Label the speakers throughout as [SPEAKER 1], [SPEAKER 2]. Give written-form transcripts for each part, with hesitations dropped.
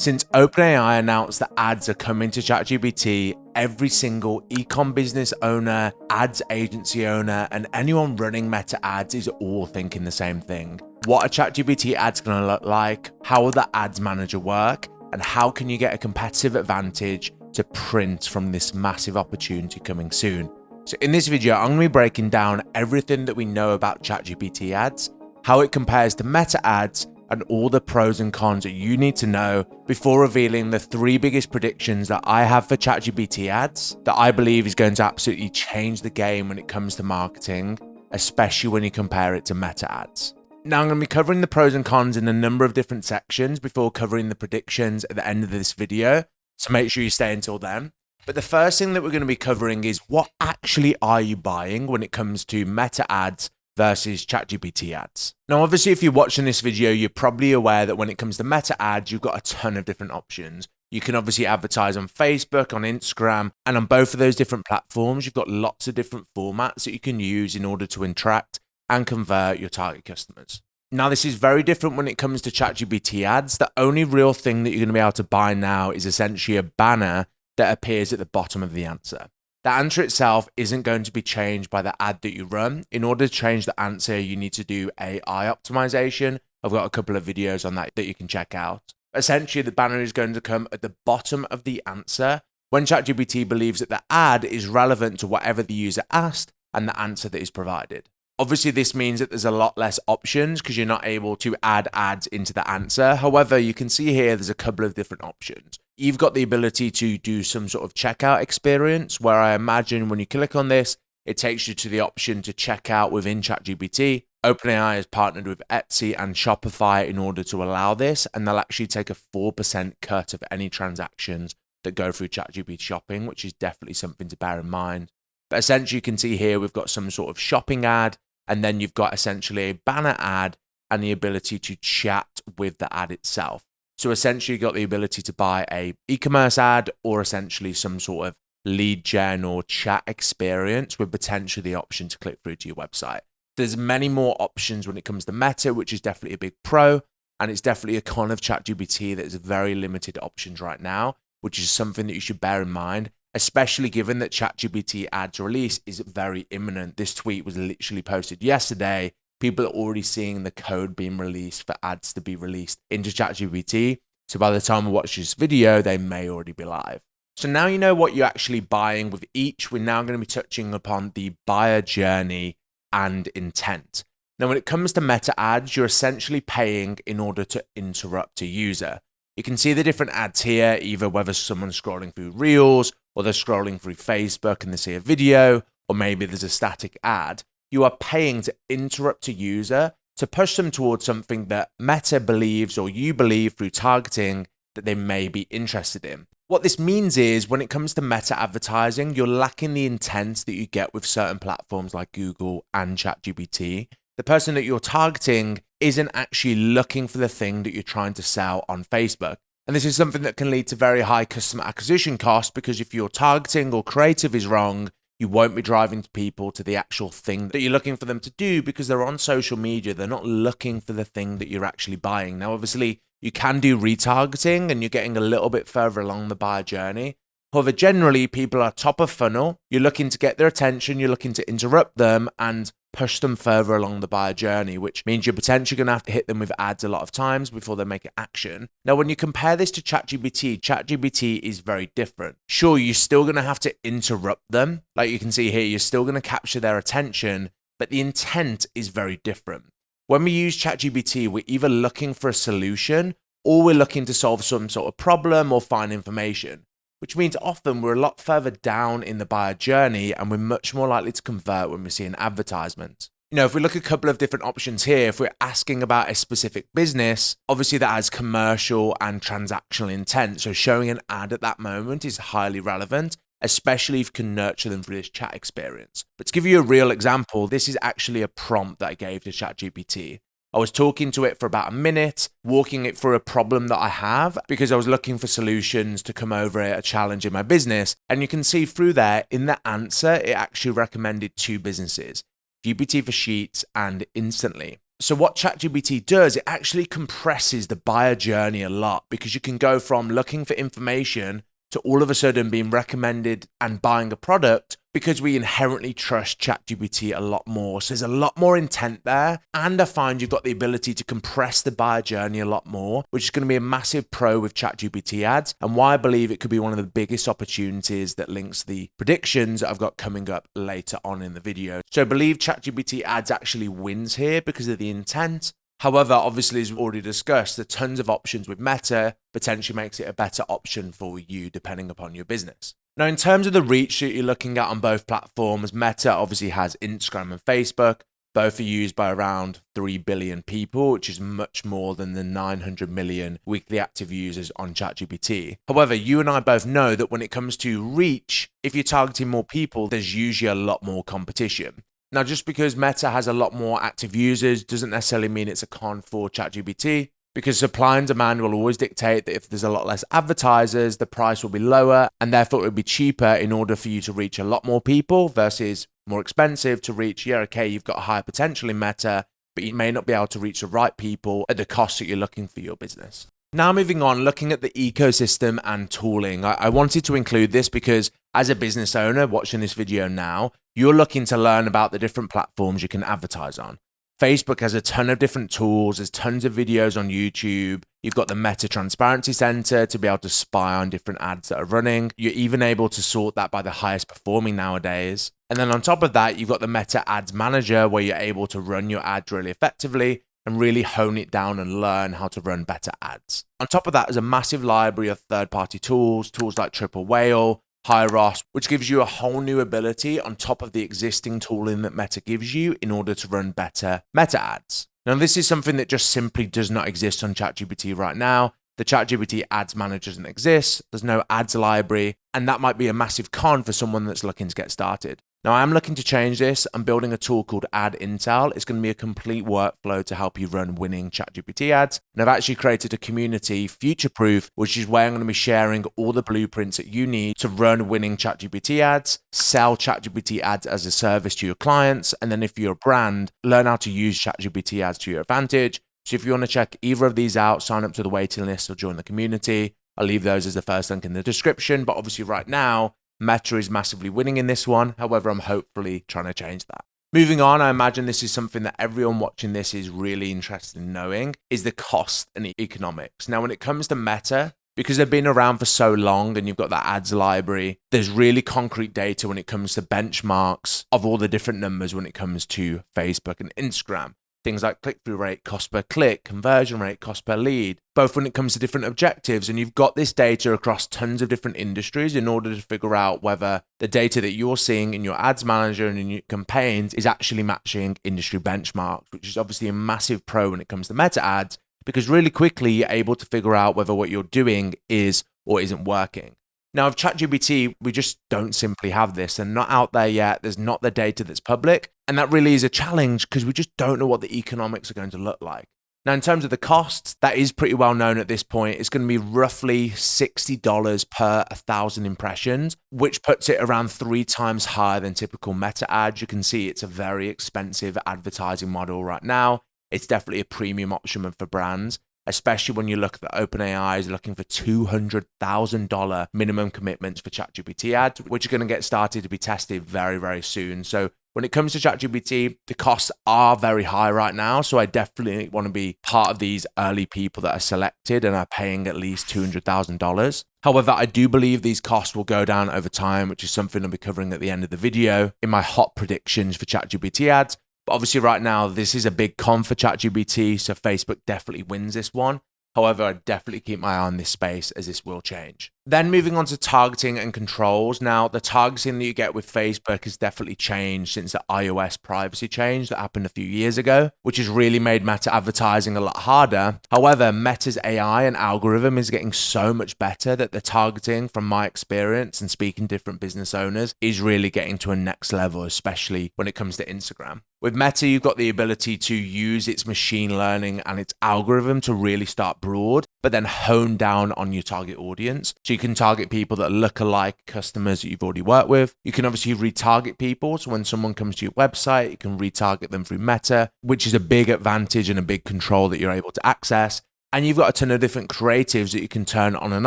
[SPEAKER 1] Since OpenAI announced that ads are coming to ChatGPT, every single e-com business owner, ads agency owner, and anyone running Meta ads is all thinking the same thing. What are ChatGPT ads going to look like? How will the ads manager work? And how can you get a competitive advantage to print from this massive opportunity coming soon? So in this video, I'm going to be breaking down everything that we know about ChatGPT ads, how it compares to Meta ads, and all the pros and cons that you need to know before revealing the 3 biggest predictions that I have for ChatGPT ads that I believe is going to absolutely change the game when it comes to marketing, especially when you compare it to Meta ads. Now, I'm going to be covering the pros and cons in a number of different sections before covering the predictions at the end of this video, so make sure you stay until then. But the first thing that we're going to be covering is what actually are you buying when it comes to Meta ads versus ChatGPT ads. Now, obviously, if you're watching this video, you're probably aware that when it comes to Meta ads, you've got a ton of different options. You can obviously advertise on Facebook, on Instagram, and on both of those different platforms, you've got lots of different formats that you can use in order to interact and convert your target customers. Now, this is very different when it comes to ChatGPT ads. The only real thing that you're going to be able to buy now is essentially a banner that appears at the bottom of the answer. The answer itself isn't going to be changed by the ad that you run. In order to change the answer, you need to do AI optimization. I've got a couple of videos on that you can check out. Essentially, the banner is going to come at the bottom of the answer when ChatGPT believes that the ad is relevant to whatever the user asked and the answer that is provided. Obviously, this means that there's a lot less options because you're not able to add ads into the answer. However, you can see here there's a couple of different options. You've got the ability to do some sort of checkout experience where I imagine when you click on this, it takes you to the option to check out within ChatGPT. OpenAI has partnered with Etsy and Shopify in order to allow this, and they'll actually take a 4% cut of any transactions that go through ChatGPT shopping, which is definitely something to bear in mind. But essentially, you can see here we've got some sort of shopping ad, and then you've got essentially a banner ad and the ability to chat with the ad itself. So essentially, you've got the ability to buy a e-commerce ad or essentially some sort of lead gen or chat experience with potentially the option to click through to your website. There's many more options when it comes to Meta, which is definitely a big pro. And it's definitely a con of ChatGPT that is very limited options right now, which is something that you should bear in mind, especially given that ChatGPT ads release is very imminent. This tweet was literally posted yesterday. People are already seeing the code being released for ads to be released into ChatGPT. So by the time we watch this video, they may already be live. So now you know what you're actually buying with each. We're now going to be touching upon the buyer journey and intent. Now, when it comes to Meta ads, you're essentially paying in order to interrupt a user. You can see the different ads here, either whether someone's scrolling through Reels or they're scrolling through Facebook and they see a video, or maybe there's a static ad. You are paying to interrupt a user to push them towards something that Meta believes or you believe through targeting that they may be interested in. What this means is when it comes to Meta advertising, you're lacking the intent that you get with certain platforms like Google and ChatGPT. The person that you're targeting isn't actually looking for the thing that you're trying to sell on Facebook. And this is something that can lead to very high customer acquisition costs because if your targeting or creative is wrong, you won't be driving people to the actual thing that you're looking for them to do because they're on social media. They're not looking for the thing that you're actually buying. Now, obviously, you can do retargeting and you're getting a little bit further along the buyer journey. However, generally, people are top of funnel. You're looking to get their attention. You're looking to interrupt them and push them further along the buyer journey, which means you're potentially going to have to hit them with ads a lot of times before they make an action. Now, when you compare this to ChatGPT, ChatGPT is very different. Sure, you're still going to have to interrupt them. Like you can see here, you're still going to capture their attention, but the intent is very different. When we use ChatGPT, we're either looking for a solution or we're looking to solve some sort of problem or find information, which means often we're a lot further down in the buyer journey and we're much more likely to convert when we see an advertisement. You know, if we look at a couple of different options here, if we're asking about a specific business, obviously that has commercial and transactional intent. So showing an ad at that moment is highly relevant, especially if you can nurture them through this chat experience. But to give you a real example, this is actually a prompt that I gave to ChatGPT. I was talking to it for about a minute, walking it through a problem that I have because I was looking for solutions to come over a challenge in my business. And you can see through there in the answer, it actually recommended 2 businesses, GPT for Sheets and Instantly. So what ChatGPT does, it actually compresses the buyer journey a lot, because you can go from looking for information to all of a sudden being recommended and buying a product, because we inherently trust ChatGPT a lot more. So there's a lot more intent there. And I find you've got the ability to compress the buyer journey a lot more, which is going to be a massive pro with ChatGPT ads, and why I believe it could be one of the biggest opportunities that links the predictions that I've got coming up later on in the video. So I believe ChatGPT ads actually wins here because of the intent. However, obviously, as we've already discussed, the tons of options with Meta potentially makes it a better option for you depending upon your business. Now, in terms of the reach that you're looking at on both platforms, Meta obviously has Instagram and Facebook. Both are used by around 3 billion people, which is much more than the 900 million weekly active users on ChatGPT. However, you and I both know that when it comes to reach, if you're targeting more people, there's usually a lot more competition. Now, just because Meta has a lot more active users doesn't necessarily mean it's a con for ChatGPT, because supply and demand will always dictate that if there's a lot less advertisers, the price will be lower, and therefore it will be cheaper in order for you to reach a lot more people versus more expensive to reach, you've got a higher potential in Meta, but you may not be able to reach the right people at the cost that you're looking for your business. Now, moving on, looking at the ecosystem and tooling, I wanted to include this because as a business owner watching this video now, you're looking to learn about the different platforms you can advertise on. Facebook has a ton of different tools. There's tons of videos on YouTube. You've got the Meta Transparency Center to be able to spy on different ads that are running. You're even able to sort that by the highest performing nowadays. And then on top of that, you've got the Meta Ads Manager, where you're able to run your ads really effectively and really hone it down and learn how to run better ads. On top of that is a massive library of third-party tools like Triple Whale, Hyros, which gives you a whole new ability on top of the existing tooling that Meta gives you in order to run better Meta ads. Now, this is something that just simply does not exist on ChatGPT right now. The ChatGPT Ads Manager doesn't exist. There's no ads library, and that might be a massive con for someone that's looking to get started. Now, I'm looking to change this. I'm building a tool called Ad Intel. It's going to be a complete workflow to help you run winning ChatGPT ads. And I've actually created a community, Future-Proof, which is where I'm going to be sharing all the blueprints that you need to run winning ChatGPT ads, sell ChatGPT ads as a service to your clients, and then if you're a brand, learn how to use ChatGPT ads to your advantage. So if you want to check either of these out, sign up to the waiting list or join the community. I'll leave those as the first link in the description. But obviously right now, Meta is massively winning in this one. However, I'm hopefully trying to change that. Moving on, I imagine this is something that everyone watching this is really interested in knowing, is the cost and the economics. Now, when it comes to Meta, because they've been around for so long and you've got that ads library, there's really concrete data when it comes to benchmarks of all the different numbers when it comes to Facebook and Instagram. Things like click-through rate, cost per click, conversion rate, cost per lead, both when it comes to different objectives. And you've got this data across tons of different industries in order to figure out whether the data that you're seeing in your ads manager and in your campaigns is actually matching industry benchmarks, which is obviously a massive pro when it comes to meta ads, because really quickly you're able to figure out whether what you're doing is or isn't working. Now, with ChatGPT, we just don't simply have this. They're not out there yet. There's not the data that's public. And that really is a challenge because we just don't know what the economics are going to look like. Now, in terms of the costs, that is pretty well known at this point. It's going to be roughly $60 per 1,000 impressions, which puts it around 3 times higher than typical meta ads. You can see it's a very expensive advertising model right now. It's definitely a premium option for brands, especially when you look at the OpenAI is looking for $200,000 minimum commitments for ChatGPT ads, which are going to get started to be tested very, very soon. So when it comes to ChatGPT, the costs are very high right now. So I definitely want to be part of these early people that are selected and are paying at least $200,000. However, I do believe these costs will go down over time, which is something I'll be covering at the end of the video in my hot predictions for ChatGPT ads. But obviously right now, this is a big con for ChatGPT, so Facebook definitely wins this one. However, I definitely keep my eye on this space as this will change. Then moving on to targeting and controls. Now, the targeting that you get with Facebook has definitely changed since the iOS privacy change that happened a few years ago, which has really made Meta advertising a lot harder. However, Meta's AI and algorithm is getting so much better that the targeting, from my experience and speaking to different business owners, is really getting to a next level, especially when it comes to Instagram. With Meta, you've got the ability to use its machine learning and its algorithm to really start broad, but then hone down on your target audience. So you can target people that look alike customers that you've already worked with. You can obviously retarget people. So when someone comes to your website, you can retarget them through Meta, which is a big advantage and a big control that you're able to access. And you've got a ton of different creatives that you can turn on and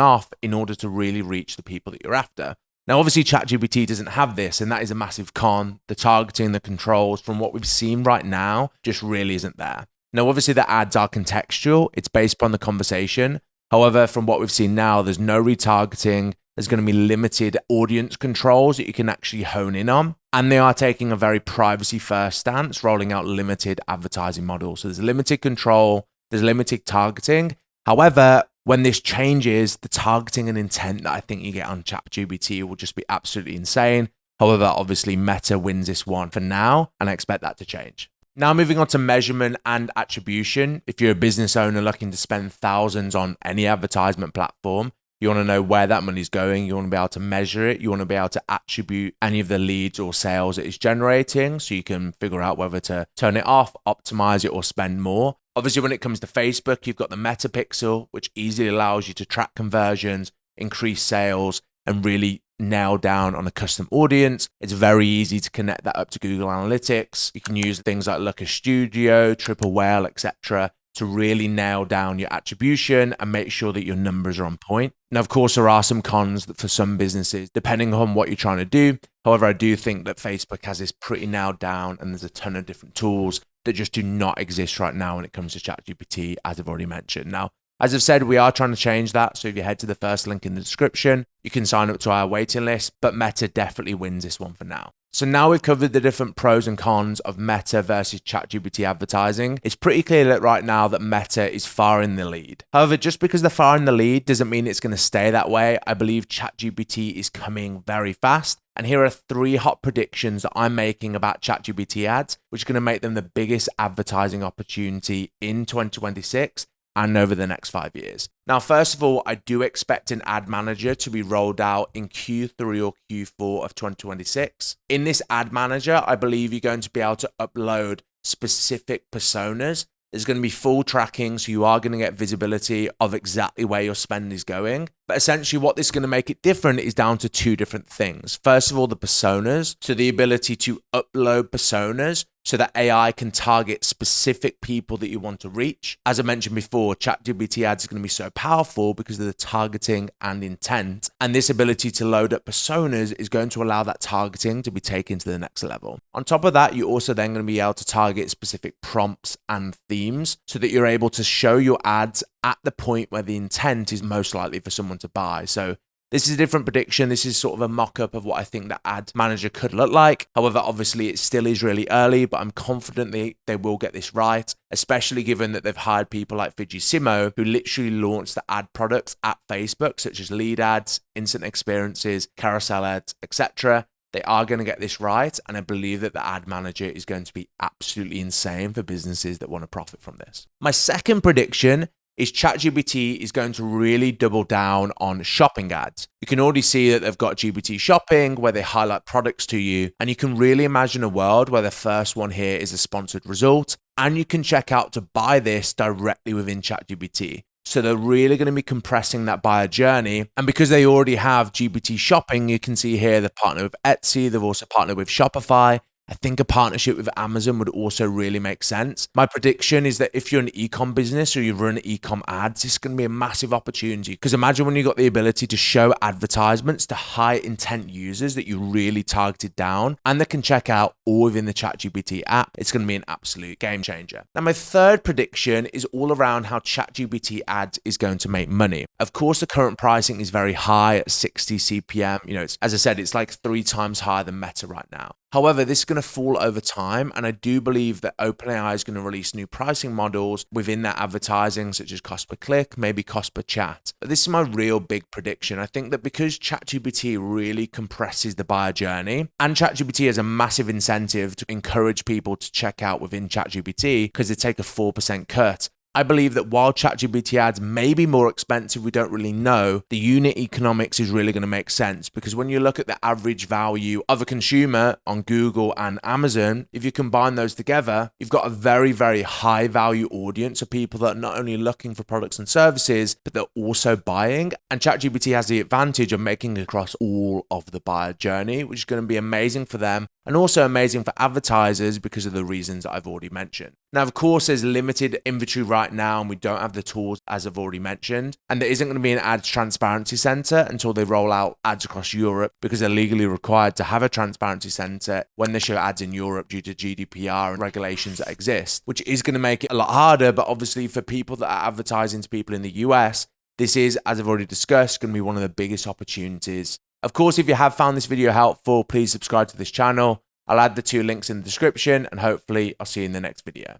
[SPEAKER 1] off in order to really reach the people that you're after. Now, obviously, ChatGPT doesn't have this, and that is a massive con. The targeting, the controls, from what we've seen right now, just really isn't there. Now, obviously, the ads are contextual. It's based upon the conversation. However, from what we've seen now, there's no retargeting. There's going to be limited audience controls that you can actually hone in on. And they are taking a very privacy-first stance, rolling out limited advertising models. So there's limited control, there's limited targeting. However, when this changes, the targeting and intent that I think you get on ChatGPT will just be absolutely insane. However, obviously Meta wins this one for now, and I expect that to change. Now moving on to measurement and attribution. If you're a business owner looking to spend thousands on any advertisement platform, you want to know where that money's going. You want to be able to measure it. You want to be able to attribute any of the leads or sales it is generating so you can figure out whether to turn it off, optimize it, or spend more. Obviously, when it comes to Facebook, you've got the Meta Pixel, which easily allows you to track conversions, increase sales, and really nail down on a custom audience. It's very easy to connect that up to Google Analytics. You can use things like Looker Studio, Triple Whale, etc. to really nail down your attribution and make sure that your numbers are on point. Now, of course, there are some cons for some businesses, depending on what you're trying to do. However, I do think that Facebook has this pretty nailed down, and there's a ton of different tools that just do not exist right now when it comes to ChatGPT, as I've already mentioned. Now, as I've said, we are trying to change that. So if you head to the first link in the description, you can sign up to our waiting list, but Meta definitely wins this one for now. So now we've covered the different pros and cons of Meta versus ChatGPT advertising. It's pretty clear that right now that Meta is far in the lead. However, just because they're far in the lead doesn't mean it's going to stay that way. I believe ChatGPT is coming very fast. And here are 3 hot predictions that I'm making about ChatGPT ads, which are going to make them the biggest advertising opportunity in 2026 and over the next 5 years. Now, first of all, I do expect an ad manager to be rolled out in Q3 or Q4 of 2026. In this ad manager, I believe you're going to be able to upload specific personas. There's going to be full tracking, so you are going to get visibility of exactly where your spend is going. But essentially what this is going to make it different is down to 2 different things. First of all, the personas. So the ability to upload personas so that AI can target specific people that you want to reach. As I mentioned before, ChatGPT ads is going to be so powerful because of the targeting and intent. And this ability to load up personas is going to allow that targeting to be taken to the next level. On top of that, you're also then going to be able to target specific prompts and themes so that you're able to show your ads at the point where the intent is most likely for someone to buy. So this is a different prediction. This is sort of a mock-up of what I think the ad manager could look like. However, obviously it still is really early, but I'm confident they will get this right, especially given that they've hired people like Fujisimo, who literally launched the ad products at Facebook, such as lead ads, instant experiences, carousel ads, etc. They are going to get this right, and I believe that the ad manager is going to be absolutely insane for businesses that want to profit from this. My second prediction is ChatGPT is going to really double down on shopping ads. You can already see that they've got GPT shopping where they highlight products to you, and you can really imagine a world where the first one here is a sponsored result, and you can check out to buy this directly within ChatGPT. So they're really going to be compressing that buyer journey. And because they already have GPT shopping, you can see here they've partnered with Etsy, they've also partnered with Shopify. I think a partnership with Amazon would also really make sense. My prediction is that if you're an e-com business or you run e-com ads, it's going to be a massive opportunity. Because imagine when you got the ability to show advertisements to high intent users that you really targeted down and they can check out all within the ChatGPT app. It's going to be an absolute game changer. Now, my third prediction is all around how ChatGPT ads is going to make money. Of course, the current pricing is very high at 60 CPM. You know, as I said, it's like 3 times higher than Meta right now. However, this is going to fall over time, and I do believe that OpenAI is going to release new pricing models within that advertising, such as cost per click, maybe cost per chat. But this is my real big prediction. I think that because ChatGPT really compresses the buyer journey, and ChatGPT has a massive incentive to encourage people to check out within ChatGPT because they take a 4% cut I believe that while ChatGPT ads may be more expensive, we don't really know, the unit economics is really going to make sense, because when you look at the average value of a consumer on Google and Amazon, if you combine those together, you've got a very, very high value audience of people that are not only looking for products and services, but they're also buying. And ChatGPT has the advantage of making it across all of the buyer journey, which is going to be amazing for them and also amazing for advertisers because of the reasons I've already mentioned. Now, of course, there's limited inventory right now and we don't have the tools, as I've already mentioned. And there isn't going to be an ads transparency center until they roll out ads across Europe, because they're legally required to have a transparency center when they show ads in Europe due to GDPR and regulations that exist, which is going to make it a lot harder. But obviously for people that are advertising to people in the US, this is, as I've already discussed, going to be one of the biggest opportunities. Of course, if you have found this video helpful, please subscribe to this channel. I'll add the 2 links in the description and hopefully I'll see you in the next video.